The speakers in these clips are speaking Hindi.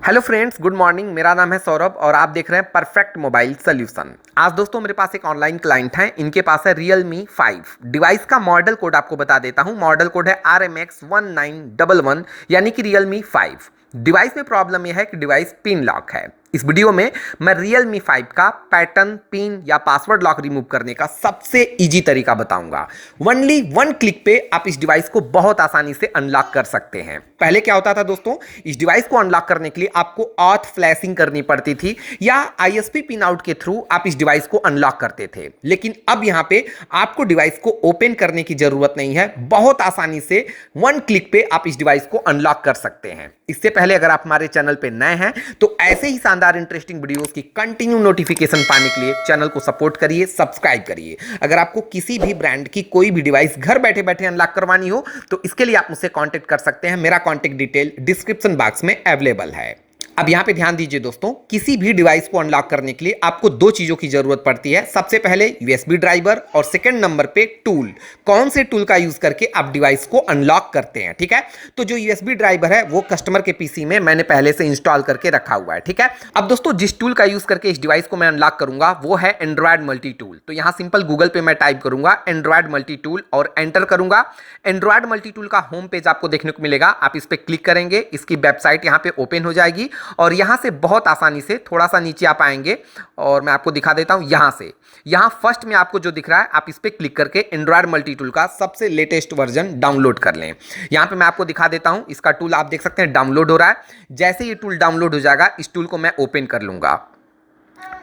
Hello friends, good morning. मेरा नाम है सौरभ और आप देख रहे हैं परफेक्ट मोबाइल सोल्यूशन। आज दोस्तों मेरे पास एक ऑनलाइन क्लाइंट है, इनके पास है Realme 5 डिवाइस का मॉडल कोड आपको बता देता हूं। मॉडल कोड है RMX1911 यानी कि Realme 5। डिवाइस में प्रॉब्लम यह है कि डिवाइस पिन लॉक है। इस वीडियो में मैं Realme 5 का पैटर्न, पिन या पासवर्ड लॉक रिमूव करने का सबसे इजी तरीका बताऊंगा। ओनली वन क्लिक पे आप इस डिवाइस को बहुत आसानी से अनलॉक कर सकते हैं। पहले क्या होता था दोस्तों, इस डिवाइस को अनलॉक करने के लिए आपको ऑथ फ्लैशिंग करनी पड़ती थी या ISP पिन आउट के थ्रू आप इस डिवाइस को अनलॉक करते थे। लेकिन अब यहां पे आपको डिवाइस को ओपन करने की जरूरत नहीं है। बहुत आसानी से वन क्लिक पे आप इस डिवाइस को अनलॉक कर सकते हैं। इससे पहले अगर आप हमारे चैनल पे नए हैं तो ऐसे ही शानदार इंटरेस्टिंग वीडियोस की कंटिन्यू नोटिफिकेशन पाने के लिए चैनल को सपोर्ट करिए, सब्सक्राइब करिए। अगर आपको किसी भी ब्रांड की कोई भी डिवाइस घर बैठे बैठे अनलॉक करवानी हो तो इसके लिए आप मुझसे कांटेक्ट कर सकते हैं। मेरा कांटेक्ट डिटेल डिस्क्रिप्शन बॉक्स में अवेलेबल है। अब यहां पे ध्यान दीजिए दोस्तों, किसी भी डिवाइस को अनलॉक करने के लिए आपको दो चीजों की जरूरत पड़ती है। सबसे पहले USB ड्राइवर और सेकंड नंबर पे टूल। कौन से टूल का यूज करके आप डिवाइस को अनलॉक करते हैं, ठीक है। तो जो USB ड्राइवर है वो कस्टमर के पीसी में मैंने पहले से इंस्टॉल करके रखा हुआ है, ठीक है। अब दोस्तों जिस टूल का यूज करके इस डिवाइस को मैं अनलॉक करूंगा वो है एंड्रॉयड मल्टी टूल। तो यहां सिंपल गूगल पे मैं टाइप करूंगा एंड्रॉयड मल्टी टूल और एंटर करूंगा। एंड्रॉयड मल्टी टूल का होम पेज आपको देखने को मिलेगा। आप इस पर क्लिक करेंगे, इसकी वेबसाइट यहां पे ओपन हो जाएगी और यहां से बहुत आसानी से थोड़ा सा नीचे आप आएंगे और मैं आपको दिखा देता हूं। यहां फर्स्ट में आपको जो दिख रहा है आप इस पे क्लिक करके एंड्रॉयड मल्टी टूल का सबसे लेटेस्ट वर्जन डाउनलोड कर लें। यहां पे मैं आपको दिखा देता हूं, इसका टूल आप देख सकते हैं डाउनलोड हो रहा है। जैसे ये टूल डाउनलोड हो जाएगा इस टूल को मैं ओपन कर लूंगा।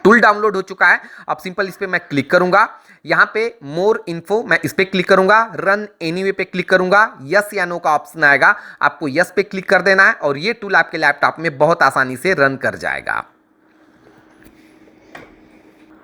टूल डाउनलोड हो चुका है। अब सिंपल इस पे मैं क्लिक करूंगा। यहां पे मोर इन्फो मैं इस पे क्लिक करूंगा। रन एनीवे पे क्लिक करूंगा। यस या नो का ऑप्शन आएगा, आपको यस पे क्लिक कर देना है और ये टूल आपके लैपटॉप में बहुत आसानी से रन कर जाएगा।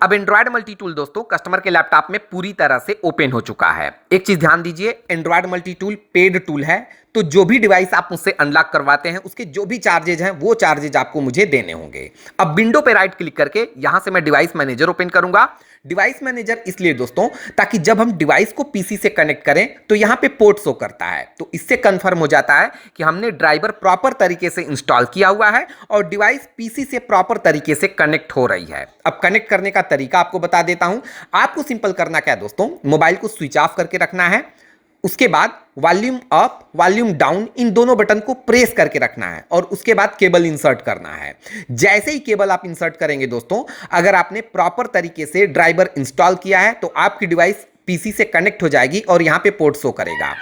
अब एंड्रॉयड मल्टी टूल दोस्तों कस्टमर के लैपटॉप में पूरी तरह से ओपन हो चुका है। एक चीज ध्यान दीजिए, Android multi tool paid tool है, तो जो भी डिवाइस आप मुझसे अनलॉक करवाते हैं उसके जो भी चार्जेज हैं वो चार्जेज आपको मुझे देने होंगे। अब विंडो पे राइट क्लिक करके यहां से मैं डिवाइस मैनेजर ओपन करूंगा। डिवाइस मैनेजर इसलिए दोस्तों ताकि जब हम डिवाइस को पीसी से कनेक्ट करें तो यहां पे पोर्ट शो करता है, तो इससे कंफर्म हो जाता है कि हमने ड्राइवर प्रॉपर तरीके से इंस्टॉल किया हुआ है और डिवाइस पीसी से प्रॉपर तरीके से कनेक्ट हो रही है। अब कनेक्ट करने का तरीका आपको बता देता हूं। आपको सिंपल करना क्या है दोस्तों, मोबाइल को स्विच ऑफ करके रखना है। उसके बाद volume up, volume down in दोनों बटन को प्रेस करके रखना है और उसके बाद केबल इंसर्ट करना है। जैसे ही केबल आप इंसर्ट करेंगे दोस्तों, अगर आपने प्रॉपर तरीके से ड्राइवर इंस्टॉल किया है तो आपकी डिवाइस पीसी से कनेक्ट हो जाएगी और यहां पे पोर्ट शो करेगा।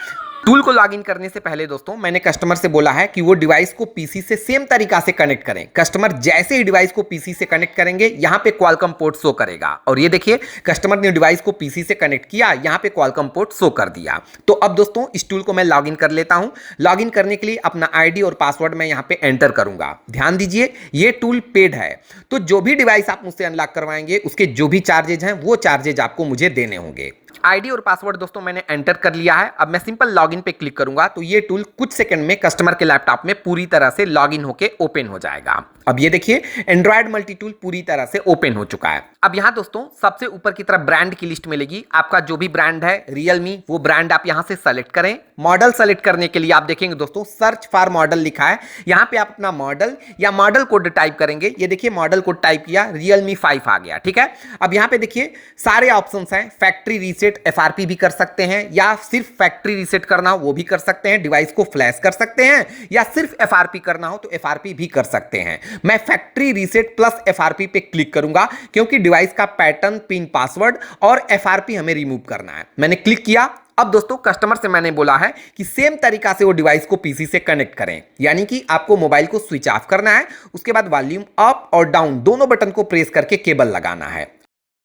टूल को लॉगिन करने से पहले दोस्तों मैंने कस्टमर से बोला है कि वो डिवाइस को पीसी से सेम तरीका से कनेक्ट करें। कस्टमर जैसे ही डिवाइस को पीसी से कनेक्ट करेंगे यहां पे क्वालकॉम पोर्ट शो करेगा और ये देखिए कस्टमर ने डिवाइस को पीसी से कनेक्ट किया, यहां पे क्वालकॉम पोर्ट शो कर दिया। तो अब दोस्तों इस टूल को मैं लॉगिन कर लेता हूं। लॉगिन करने के लिए अपना आईडी और पासवर्ड मैं यहां पे एंटर करूंगा। ध्यान दीजिए ये टूल पेड है, तो जो भी डिवाइस आप मुझसे अनलॉक करवाएंगे उसके जो भी चार्जेज हैं वो चार्जेज आपको मुझे देने होंगे। आईडी और पासवर्ड दोस्तों मैंने एंटर कर लिया है। अब मैं सिंपल लॉगिन पे क्लिक करूंगा तो ये टूल कुछ सेकंड में कस्टमर के लैपटॉप में पूरी तरह से लॉगिन होके ओपन हो जाएगा। अब ये देखिए एंड्रॉयड मल्टी टूल पूरी तरह से ओपन हो चुका है। अब यहां दोस्तों सबसे ऊपर की तरफ ब्रांड की लिस्ट मिलेगी। आपका जो भी ब्रांड है Realme, वो ब्रांड आप यहां से सेलेक्ट करें। मॉडल सेलेक्ट करने के लिए आप देखेंगे दोस्तों सर्च फॉर मॉडल लिखा है, यहां पे आप अपना मॉडल या मॉडल कोड टाइप करेंगे। ये देखिए मॉडल कोड टाइप किया, Realme 5 आ गया, ठीक है। अब यहां पे देखिए सारे ऑप्शंस हैं। फैक्ट्री रीसेट FRP भी कर सकते हैं या सिर्फ फैक्ट्री रीसेट करना हो वो भी कर सकते हैं। डिवाइस को फ्लैश कर सकते हैं या सिर्फ FRP करना हो तो FRP भी कर सकते हैं। मैं फैक्ट्री रीसेट प्लस FRP पे क्लिक करूंगा क्योंकि डिवाइस का पैटर्न, पिन, पासवर्ड और FRP हमें रिमूव करना है। मैंने क्लिक किया। अब दोस्तों कस्टमर से मैंने बोला है कि सेम तरीका से वो डिवाइस को पीसी से कनेक्ट करें, यानी कि आपको मोबाइल को स्विच ऑफ करना है, उसके बाद वॉल्यूम अप और डाउन दोनों बटन को प्रेस करके केबल लगाना है।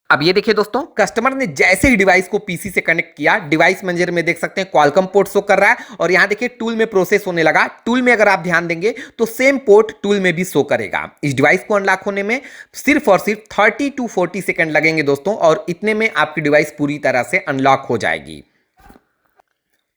अब ये देखिए दोस्तों कस्टमर ने जैसे ही डिवाइस को पीसी से कनेक्ट किया, डिवाइस मैनेजर में देख सकते हैं क्वालकॉम पोर्ट शो कर रहा है और यहां देखिए टूल में प्रोसेस होने लगा। टूल में अगर आप ध्यान देंगे तो सेम पोर्ट टूल में भी शो करेगा। इस डिवाइस को अनलॉक होने में सिर्फ और सिर्फ 30 to 40 सेकंड लगेंगे दोस्तों और इतने में आपकी डिवाइस पूरी तरह से अनलॉक हो जाएगी।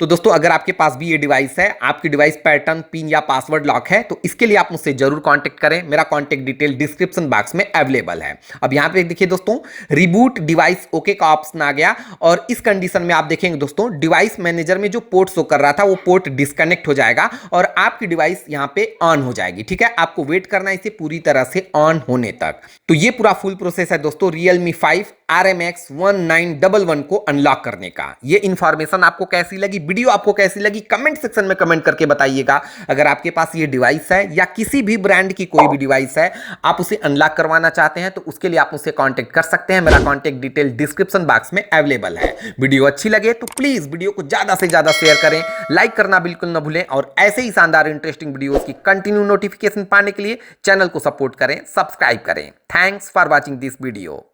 तो दोस्तों अगर आपके पास भी ये डिवाइस है, आपकी डिवाइस पैटर्न, पिन या पासवर्ड लॉक है, तो इसके लिए आप मुझसे जरूर कांटेक्ट करें। मेरा कांटेक्ट डिटेल डिस्क्रिप्शन बॉक्स में अवेलेबल है। अब यहाँ पे देखिए दोस्तों, रिबूट डिवाइस ओके का ऑप्शन आ गया और इस कंडीशन में आप देखेंगे दोस्तों, डिवाइस मैनेजर में जो पोर्ट शो कर रहा था वो पोर्ट डिस्कनेक्ट हो जाएगा और आपकी डिवाइस यहाँ पे ऑन हो जाएगी। ठीक है, आपको वेट करना है इसे पूरी तरह से ऑन होने तक। तो ये पूरा फुल प्रोसेस है दोस्तों Realme 5 RMX 1911 को अनलॉक करने का। ये इंफॉर्मेशन आपको कैसी लगी, वीडियो आपको कैसी लगी, कमेंट सेक्शन में कमेंट करके बताइएगा। अगर आपके पास ये डिवाइस है या किसी भी ब्रांड की कोई भी डिवाइस है, आप उसे अनलॉक करवाना चाहते हैं, तो उसके लिए आप मुझसे कांटेक्ट कर सकते हैं। मेरा कांटेक्ट डिटेल डिस्क्रिप्शन बॉक्स में अवेलेबल है। वीडियो अच्छी लगे तो प्लीज वीडियो को ज्यादा से ज्यादा शेयर करें, लाइक करना बिल्कुल न भूलें और ऐसे ही शानदार इंटरेस्टिंग वीडियोस की कंटिन्यू नोटिफिकेशन पाने के लिए चैनल को सपोर्ट करें, सब्सक्राइब करें। Thanks for watching this video.